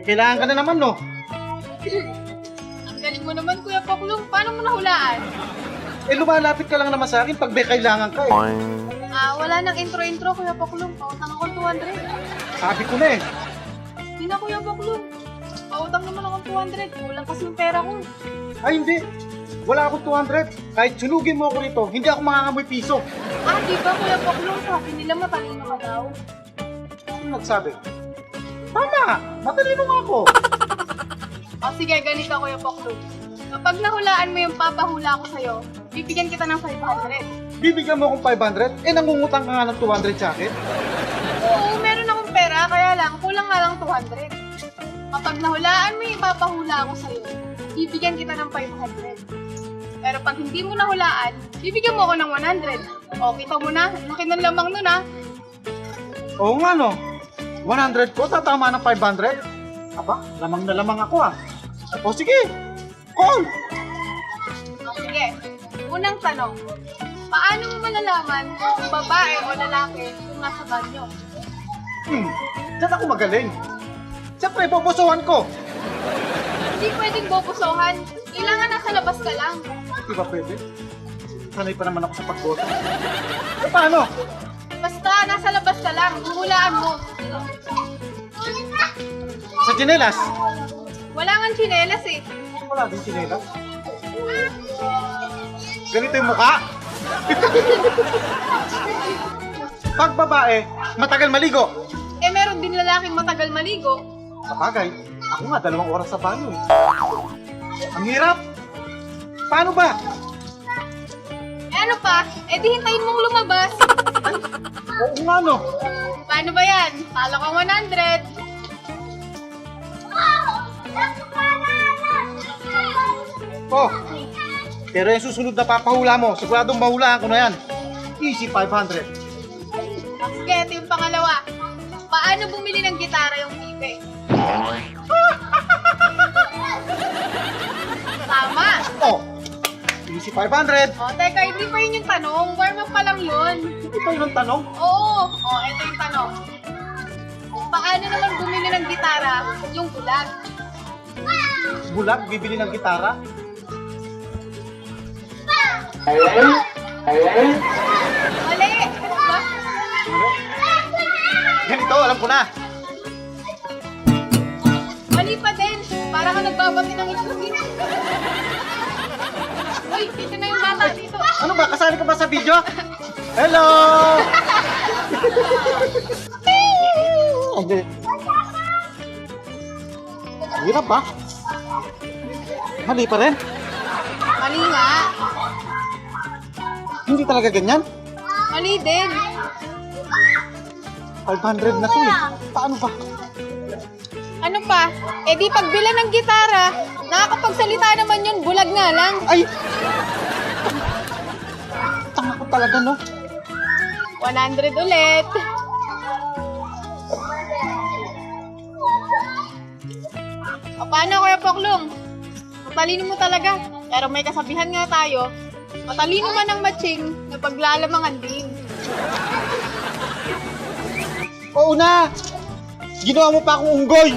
kailangan ka na naman, no? Ang galing mo naman, Kuya Poklong. Paano mo nahulaan? Lumalapit ka lang naman sa akin pag may kailangan ka eh. Wala nang intro-intro, Kuya Poklong. Pautang ako 200. Sabi ko na eh. Hindi na, Kuya Poklong. Pautang naman ako 200. Kulang kasi yung pera ko. Ay, hindi. Wala akong 200. Kahit sunugin mo ako rito, hindi ako mangangamoy piso. Di ba, Kuya Poklong? Sabi nila matalino ka daw. Ano nagsabi? Tama! Matalino nga ako. Sige, ganito, Kuya Poklong. Kapag nahulaan mo yung papahula ko sa'yo, bibigyan kita ng 500. Bibigyan mo akong 500? Nangungutang ka nga ng 200 sa akin? Oo, meron akong pera, kaya lang, kulang nga lang 200. Kapag nahulaan mo yung papahula ko sa'yo, bibigyan kita ng 500. Pero pag hindi mo nahulaan, bibigyan mo ako ng 100. O, kita mo na, laki ng lamang nun Oo nga no. 100 ko, tatama ng 500? Aba, lamang na lamang ako O sige, call! Sige, unang tanong. Paano mo malalaman kung babae o lalaki yung nasa banyo? Diyan ako magaling. Siyempre, bobosohan ko. Hindi pwedeng bobosohan. Kailangan nasa labas ka lang. Di ba pwede? Sanay pa naman ako sa pagboto. Paano? Basta nasa labas ka lang, huhulaan mo. Sa tsinelas? Wala nga tsinelas eh. Wala din tsinelas. Ganito yung mukha. Pag babae, matagal maligo. Meron din lalaking matagal maligo. Kapagay, ako nga 2 oras sa banyo eh. Ang hirap. Paano ba? Ano pa? Di hintayin mong lumabas. Oo nga no. Paano ba yan? Talo ka 100. Pero yung susunod na papahula mo, siguradong mahulaan ko na yan. Easy 500. Sige, ito yung pangalawa. Paano bumili ng gitara yung pipe? Tama. Easy 500. Teka, hindi pa yun yung tanong. Warm up pa lang yun. Ito pa yung tanong. Oo. Ito yung tanong. Paano naman bumili ng gitara yung bulag? Bulag, bibili ng gitara. Mali. Diba? Ganito, alam ko na. Mali pa din. Para ka nagbabati ng itlogin. Uy, dito na yung bata dito. Ano ba, kasali ka ba sa video? Hello! Hirap ba? Mali pa rin. Mali nga. Hindi talaga ganyan. Mali din. 500 na to eh. Paano ba? Ano pa? Di pagbila ng gitara, nakakapagsalita naman yun, bulag nga lang. Ay! Tanga ko talaga, no? 100 ulit. Paano, Kuya Poklong? Matalino mo talaga. Pero may kasabihan nga tayo, matalino man ang matching na paglalamangan din. Oo na! Ginawa mo pa akong unggoy!